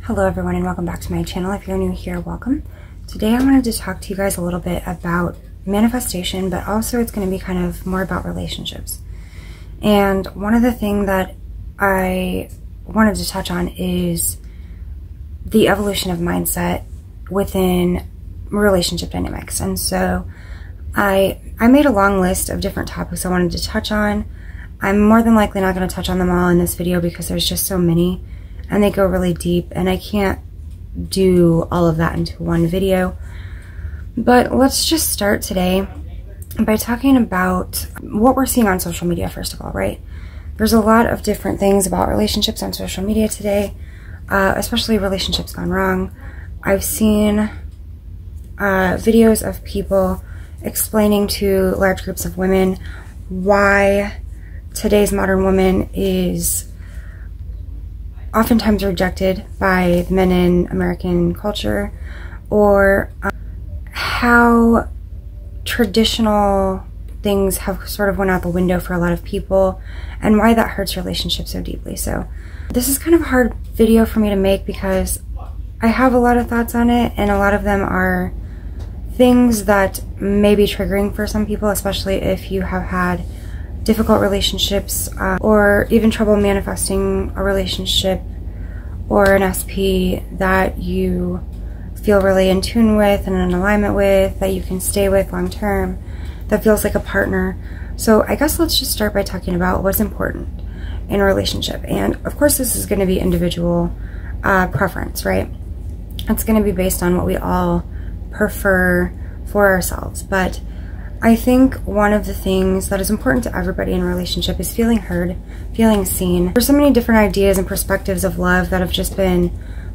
Hello everyone and welcome back to my channel. If you're new here, welcome. Today I wanted to talk to you guys a little bit about manifestation, but also it's going to be kind of more about relationships. And one of the things that I wanted to touch on is the evolution of mindset within relationship dynamics. And so I made a long list of different topics I wanted to touch on. I'm more than likely not going to touch on them all in this video because there's just so many and they go really deep and I can't do all of that into one video. But let's just start today by talking about what we're seeing on social media first of all, right? There's a lot of different things about relationships on social media today, especially relationships gone wrong. I've seen videos of people explaining to large groups of women why today's modern woman is oftentimes rejected by the men in American culture, or how traditional things have sort of went out the window for a lot of people and why that hurts relationships so deeply. So this is kind of a hard video for me to make because I have a lot of thoughts on it and a lot of them are things that may be triggering for some people, especially if you have had difficult relationships or even trouble manifesting a relationship or an SP that you feel really in tune with and in alignment with, that you can stay with long term, that feels like a partner. So I guess let's just start by talking about what's important in a relationship. And of course this is going to be individual preference, right? It's going to be based on what we all prefer for ourselves. But I think one of the things that is important to everybody in a relationship is feeling heard, feeling seen. There's so many different ideas and perspectives of love that have just been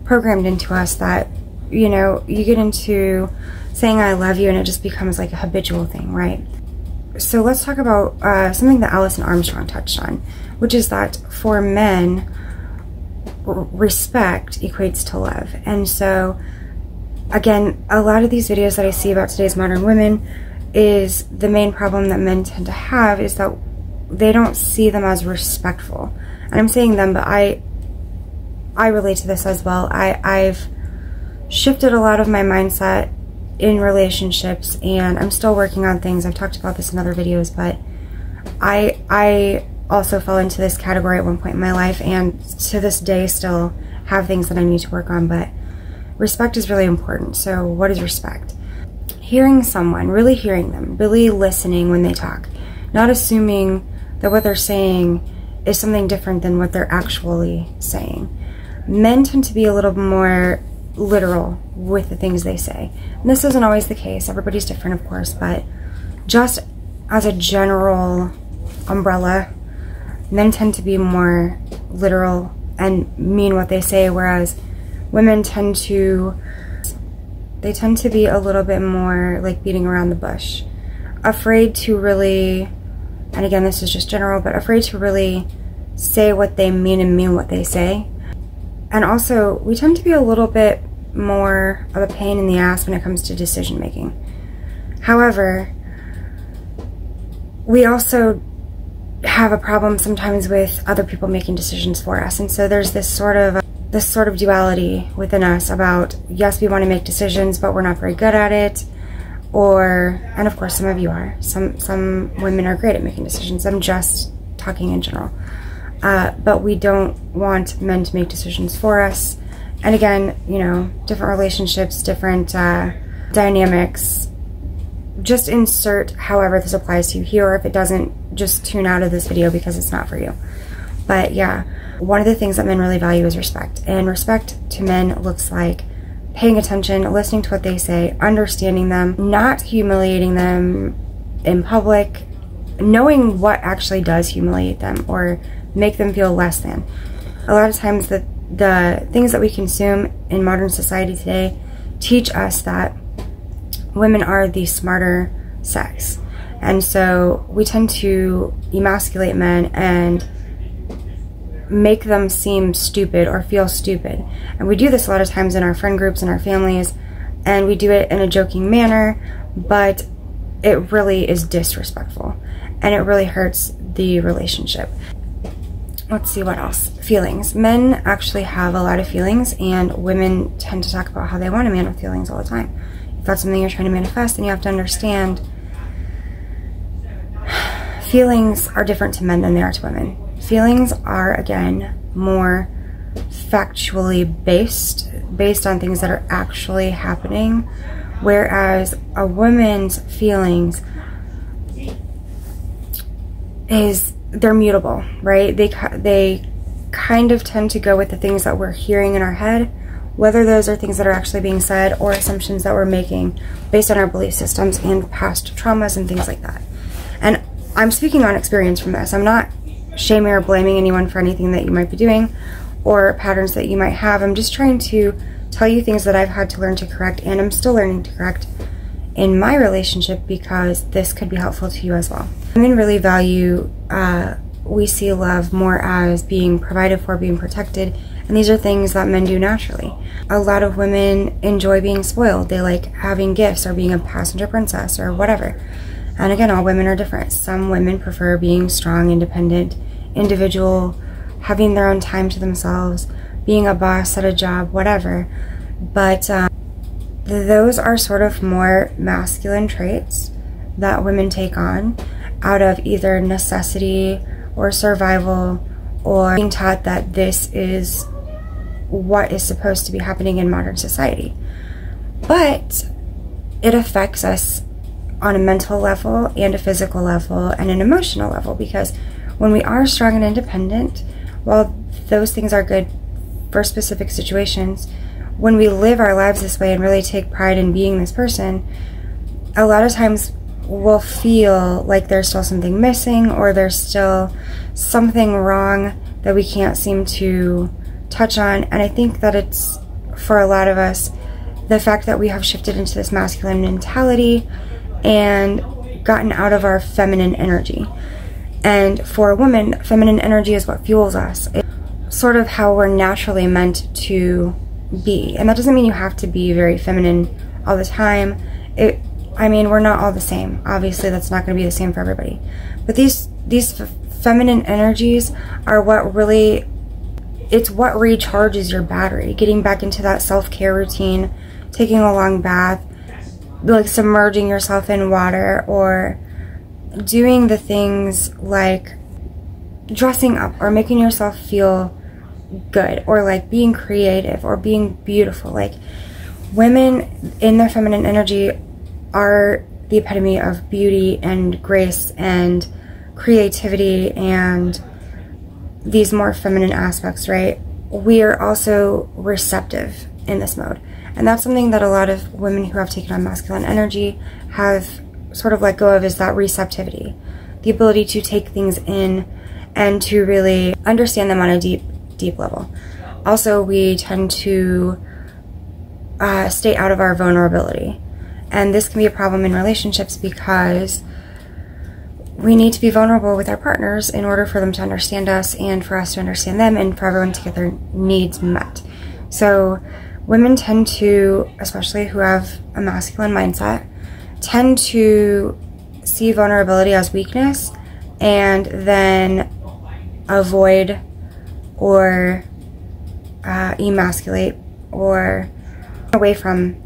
programmed into us that, you know, you get into saying I love you and it just becomes like a habitual thing, right? So let's talk about something that Alison Armstrong touched on, which is that for men, respect equates to love. And so, again, a lot of these videos that I see about today's modern women is the main problem that men tend to have is that they don't see them as respectful. And I'm saying them, but I relate to this as well. I've shifted a lot of my mindset in relationships and I'm still working on things. I've talked about this in other videos, but I also fell into this category at one point in my life and to this day still have things that I need to work on, but respect is really important. So what is respect? Hearing someone, really hearing them, really listening when they talk, not assuming that what they're saying is something different than what they're actually saying. Men tend to be a little more literal with the things they say. And this isn't always the case. Everybody's different, of course, but just as a general umbrella, men tend to be more literal and mean what they say, whereas women tend to be a little bit more like beating around the bush, afraid to really, and again this is just general, but afraid to really say what they mean and mean what they say. And also we tend to be a little bit more of a pain in the ass when it comes to decision making. However, we also have a problem sometimes with other people making decisions for us, and so there's this sort of duality within us about, yes, we want to make decisions, but we're not very good at it. Or, and of course some of you are. Some women are great at making decisions. I'm just talking in general. But we don't want men to make decisions for us. And again, you know, different relationships, different dynamics. Just insert however this applies to you here, or if it doesn't, just tune out of this video because it's not for you. But yeah. One of the things that men really value is respect. And respect to men looks like paying attention, listening to what they say, understanding them, not humiliating them in public, knowing what actually does humiliate them or make them feel less than. A lot of times the things that we consume in modern society today teach us that women are the smarter sex. And so we tend to emasculate men and make them seem stupid or feel stupid. And we do this a lot of times in our friend groups and our families, and we do it in a joking manner, but it really is disrespectful and it really hurts the relationship. let's see what else. Feelings. Men actually have a lot of feelings, and women tend to talk about how they want a man with feelings all the time. If that's something you're trying to manifest, then you have to understand feelings are different to men than they are to women. Feelings are, again, more factually based on things that are actually happening, whereas a woman's feelings they're mutable, right? They kind of tend to go with the things that we're hearing in our head, whether those are things that are actually being said or assumptions that we're making based on our belief systems and past traumas and things like that. And I'm speaking on experience from this. I'm not shaming or blaming anyone for anything that you might be doing or patterns that you might have. I'm just trying to tell you things that I've had to learn to correct, and I'm still learning to correct in my relationship, because this could be helpful to you as well. Women really value, we see love more as being provided for, being protected, and these are things that men do naturally. A lot of women enjoy being spoiled. They like having gifts or being a passenger princess or whatever. And again, all women are different. Some women prefer being strong, independent, individual, having their own time to themselves, being a boss at a job, whatever. But those are sort of more masculine traits that women take on out of either necessity or survival, or being taught that this is what is supposed to be happening in modern society. But it affects us on a mental level and a physical level and an emotional level, because when we are strong and independent, while those things are good for specific situations, when we live our lives this way and really take pride in being this person, a lot of times we'll feel like there's still something missing, or there's still something wrong that we can't seem to touch on. And I think that it's, for a lot of us, the fact that we have shifted into this masculine mentality and gotten out of our feminine energy. And for a woman, feminine energy is what fuels us. It's sort of how we're naturally meant to be. And that doesn't mean you have to be very feminine all the time. I mean, we're not all the same. Obviously, that's not going to be the same for everybody. But these feminine energies are what really, it's what recharges your battery. Getting back into that self-care routine, taking a long bath, like submerging yourself in water, or doing the things like dressing up or making yourself feel good, or like being creative or being beautiful. Like, women in their feminine energy are the epitome of beauty and grace and creativity and these more feminine aspects, right? We are also receptive in this mode. And that's something that a lot of women who have taken on masculine energy have sort of let go of, is that receptivity. The ability to take things in and to really understand them on a deep level. Also, we tend to stay out of our vulnerability. And this can be a problem in relationships, because we need to be vulnerable with our partners in order for them to understand us and for us to understand them and for everyone to get their needs met. So women tend to, especially who have a masculine mindset, tend to see vulnerability as weakness and then avoid or emasculate or away from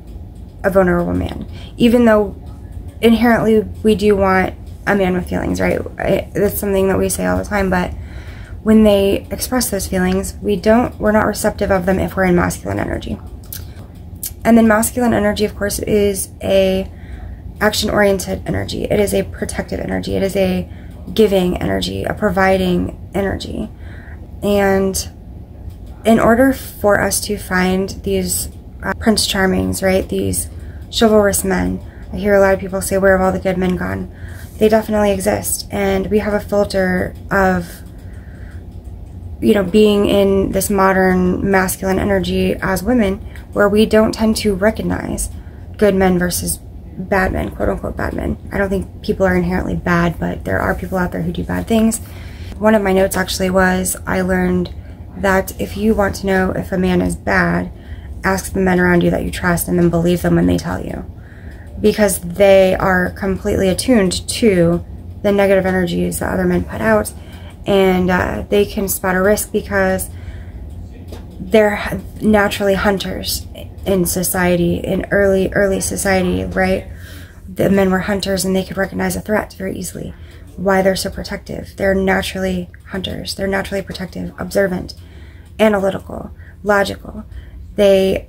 a vulnerable man, even though inherently we do want a man with feelings, right? That's something that we say all the time, but when they express those feelings, we're not receptive of them if we're in masculine energy. And then masculine energy, of course, is a action-oriented energy. It is a protective energy. It is a giving energy, a providing energy. And in order for us to find these Prince Charmings, right, these chivalrous men, I hear a lot of people say, where have all the good men gone? They definitely exist. And we have a filter of, you know, being in this modern masculine energy as women, where we don't tend to recognize good men versus bad men, quote unquote bad men. I don't think people are inherently bad, but there are people out there who do bad things. One of my notes actually was, I learned that if you want to know if a man is bad, ask the men around you that you trust and then believe them when they tell you. Because they are completely attuned to the negative energies that other men put out, and they can spot a risk because they're naturally hunters in society, in early society, right? The men were hunters and they could recognize a threat very easily. Why they're so protective. They're naturally hunters. They're naturally protective, observant, analytical, logical. They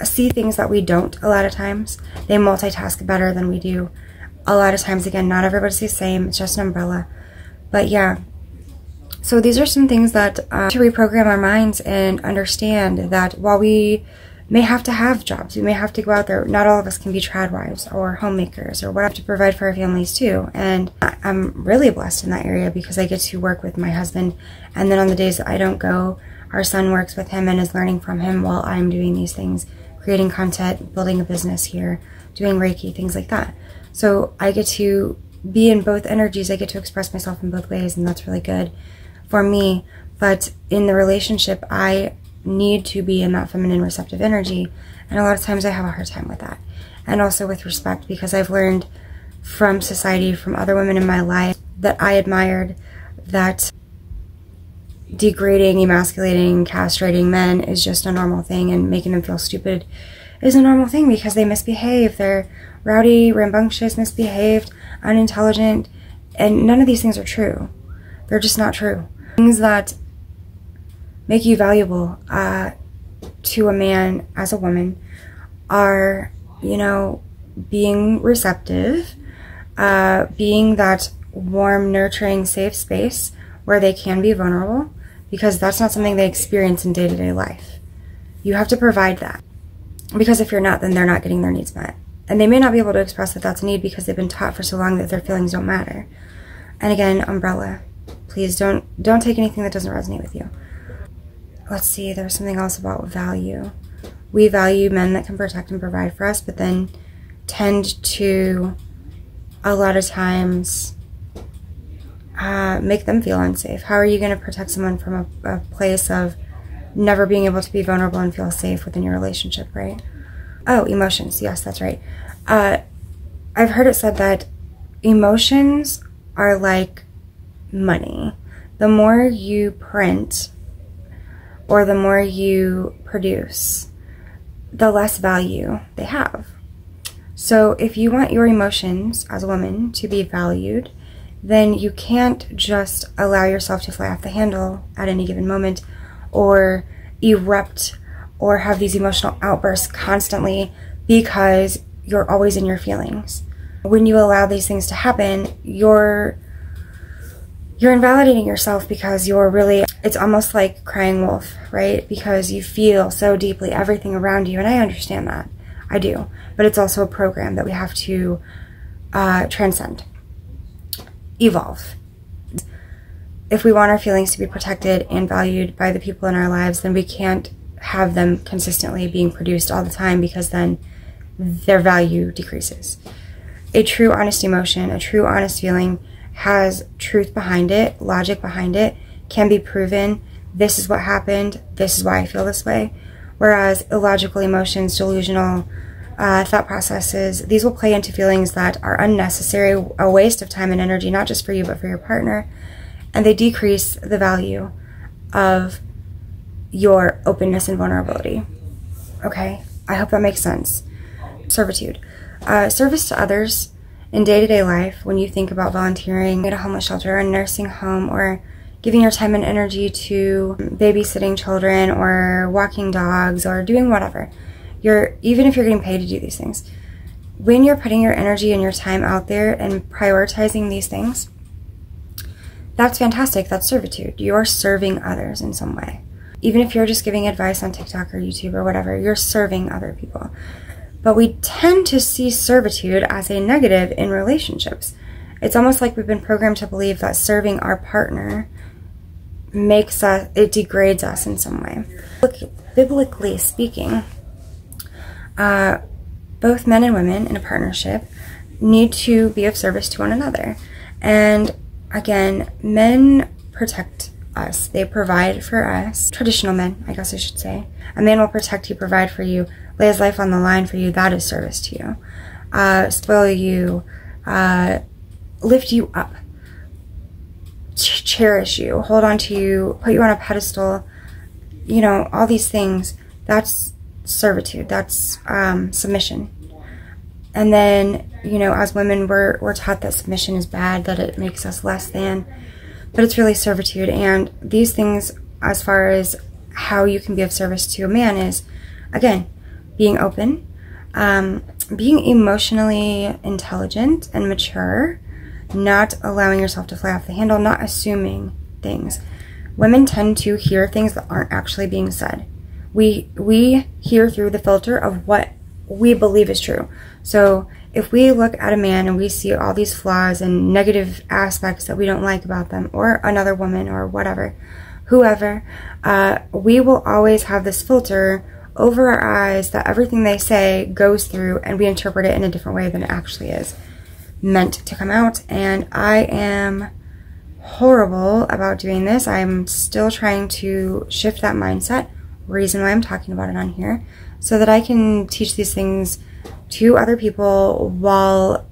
see things that we don't a lot of times. They multitask better than we do. A lot of times, again, not everybody's the same. It's just an umbrella. But yeah. So these are some things that to reprogram our minds and understand that while we may have to have jobs, we may have to go out there, not all of us can be trad wives or homemakers or what have to provide for our families too. And I'm really blessed in that area because I get to work with my husband, and then on the days that I don't go, our son works with him and is learning from him while I'm doing these things, creating content, building a business here, doing Reiki, things like that. So I get to be in both energies. I get to express myself in both ways, and that's really good for me. But in the relationship, I need to be in that feminine receptive energy, and a lot of times I have a hard time with that. And also with respect, because I've learned from society, from other women in my life that I admired, that degrading, emasculating, castrating men is just a normal thing, and making them feel stupid is a normal thing because they misbehave. They're rowdy, rambunctious, misbehaved, unintelligent, and none of these things are true. They're just not true. Things that make you valuable to a man as a woman are, you know, being receptive, being that warm, nurturing, safe space where they can be vulnerable, because that's not something they experience in day-to-day life. You have to provide that, because if you're not, then they're not getting their needs met. And they may not be able to express that that's a need because they've been taught for so long that their feelings don't matter. And again, umbrella. Please don't take anything that doesn't resonate with you. Let's see, there's something else about value. We value men that can protect and provide for us, but then tend to, a lot of times, make them feel unsafe. How are you going to protect someone from a place of never being able to be vulnerable and feel safe within your relationship, right? Oh, emotions. Yes, that's right. I've heard it said that emotions are like money. The more you print or the more you produce, the less value they have. So if you want your emotions as a woman to be valued, then you can't just allow yourself to fly off the handle at any given moment, or erupt, or have these emotional outbursts constantly because you're always in your feelings. When you allow these things to happen, you're invalidating yourself, because you're really, it's almost like crying wolf, right? Because you feel so deeply everything around you, and I understand that. I do. But it's also a program that we have to transcend, evolve. If we want our feelings to be protected and valued by the people in our lives, then we can't have them consistently being produced all the time, because then their value decreases. A true honest emotion, a true honest feeling has truth behind it, logic behind it, can be proven. This is what happened. This is why I feel this way. Whereas illogical emotions, delusional thought processes, these will play into feelings that are unnecessary, a waste of time and energy, not just for you, but for your partner. And they decrease the value of your openness and vulnerability. Okay? I hope that makes sense. Servitude. Service to others in day-to-day life, when you think about volunteering at a homeless shelter or a nursing home, or giving your time and energy to babysitting children or walking dogs or doing whatever, even if you're getting paid to do these things, when you're putting your energy and your time out there and prioritizing these things, that's fantastic. That's servitude. You're serving others in some way. Even if you're just giving advice on TikTok or YouTube or whatever, you're serving other people. But we tend to see servitude as a negative in relationships. It's almost like we've been programmed to believe that serving our partner it degrades us in some way. Biblically speaking, both men and women in a partnership need to be of service to one another. And again, men protect us. They provide for us. Traditional men, I guess I should say. A man will protect you, provide for you, lay his life on the line for you. That is service to you. Spoil you, lift you up. cherish you, hold on to you, put you on a pedestal, you know, all these things. That's servitude. That's submission. And then, you know, as women, we're taught that submission is bad, that it makes us less than, but it's really servitude. And these things, as far as how you can be of service to a man, is, again, being open, being emotionally intelligent and mature, not allowing yourself to fly off the handle, not assuming things. Women tend to hear things that aren't actually being said. We hear through the filter of what we believe is true. So if we look at a man and we see all these flaws and negative aspects that we don't like about them, or another woman, or whatever, whoever, we will always have this filter over our eyes that everything they say goes through, and we interpret it in a different way than it actually is meant to come out. And I am horrible about doing this. I'm still trying to shift that mindset, reason why I'm talking about it on here, so that I can teach these things to other people while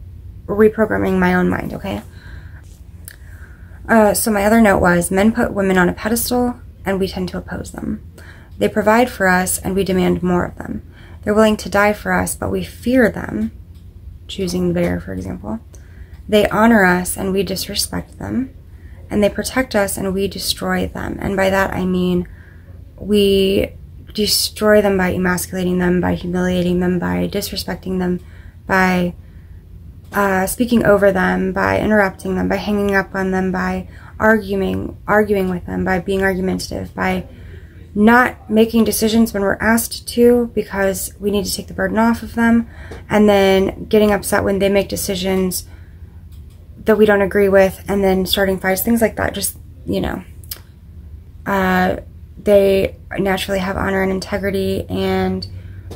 reprogramming my own mind, okay? So my other note was, men put women on a pedestal, and we tend to oppose them. They provide for us, and we demand more of them. They're willing to die for us, but we fear them, choosing the bear, for example. They honor us, and we disrespect them. And they protect us, and we destroy them. And by that I mean we destroy them by emasculating them, by humiliating them, by disrespecting them, by speaking over them, by interrupting them, by hanging up on them, by arguing with them, by being argumentative, by not making decisions when we're asked to because we need to take the burden off of them, and then getting upset when they make decisions that we don't agree with, and then starting fights, things like that. Just, you know, they naturally have honor and integrity, and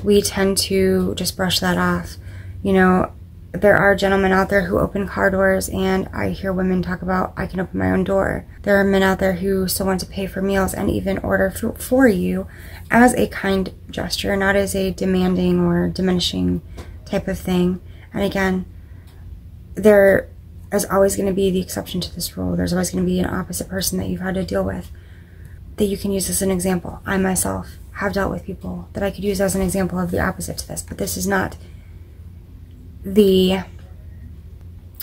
we tend to just brush that off. You know, there are gentlemen out there who open car doors, and I hear women talk about, I can open my own door. There are men out there who still want to pay for meals and even order for you as a kind gesture, not as a demanding or diminishing type of thing. And again, there is always going to be the exception to this rule. There's always going to be an opposite person that you've had to deal with that you can use as an example. I myself have dealt with people that I could use as an example of the opposite to this, but this is not the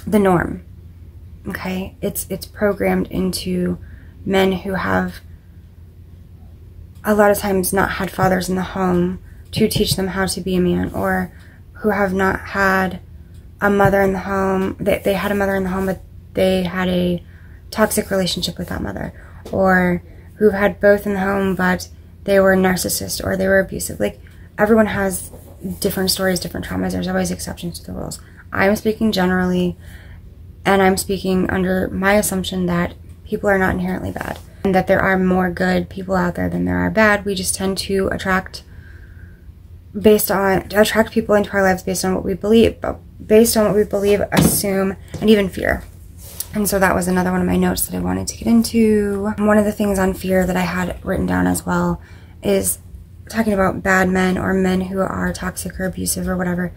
norm. Okay, it's programmed into men who have a lot of times not had fathers in the home to teach them how to be a man, or who have not had a mother in the home. They had a mother in the home, but they had a toxic relationship with that mother, or who've had both in the home, but they were narcissist or they were abusive. Like, everyone has different stories, different traumas. There's always exceptions to the rules. I'm speaking generally, and I'm speaking under my assumption that people are not inherently bad, and that there are more good people out there than there are bad. We just tend to attract people into our lives based on what we believe, but based on what we believe, assume, and even fear. And so that was another one of my notes that I wanted to get into. One of the things on fear that I had written down as well is talking about bad men, or men who are toxic or abusive or whatever,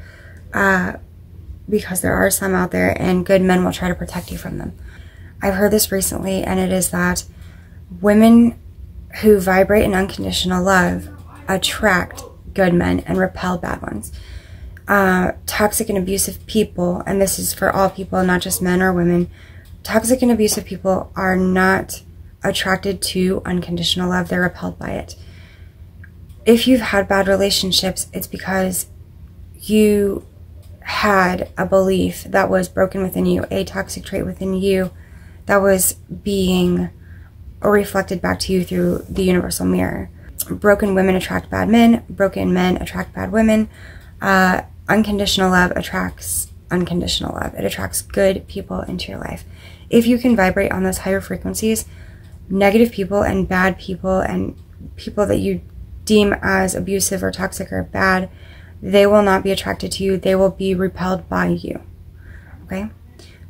because there are some out there, and good men will try to protect you from them. I've heard this recently, and it is that women who vibrate in unconditional love attract good men and repel bad ones. Toxic and abusive people, and this is for all people, not just men or women, toxic and abusive people are not attracted to unconditional love. They're repelled by it. If you've had bad relationships, it's because you had a belief that was broken within you, a toxic trait within you that was being reflected back to you through the universal mirror. Broken women attract bad men. Broken men attract bad women. Unconditional love attracts unconditional love. It attracts good people into your life. If you can vibrate on those higher frequencies, negative people and bad people and people that you deem as abusive or toxic or bad, they will not be attracted to you. They will be repelled by you. Okay?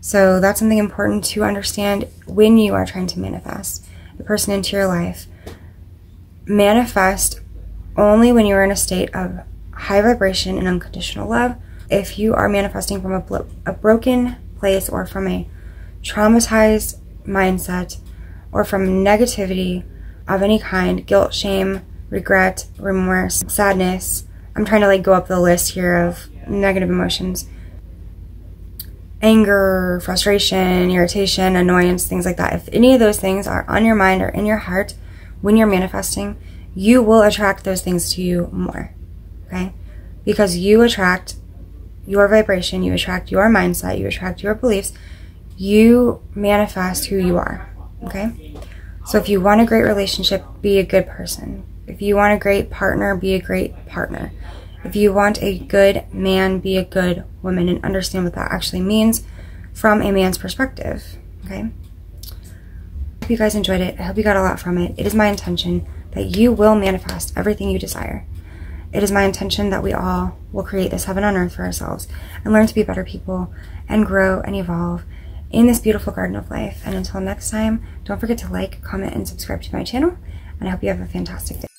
So that's something important to understand when you are trying to manifest the person into your life. Manifest only when you are in a state of high vibration and unconditional love. If you are manifesting from a broken place or from a traumatized mindset or from negativity of any kind, guilt, shame, regret, remorse, sadness. I'm trying to like go up the list here of negative emotions. Anger, frustration, irritation, annoyance, things like that. If any of those things are on your mind or in your heart when you're manifesting, you will attract those things to you more, okay? Because you attract your vibration, you attract your mindset, you attract your beliefs, you manifest who you are, okay? So if you want a great relationship, be a good person. If you want a great partner, be a great partner. If you want a good man, be a good woman, and understand what that actually means from a man's perspective, okay? I hope you guys enjoyed it. I hope you got a lot from it. It is my intention that you will manifest everything you desire. It is my intention that we all will create this heaven on earth for ourselves and learn to be better people and grow and evolve in this beautiful garden of life. And until next time, don't forget to like, comment, and subscribe to my channel. And I hope you have a fantastic day.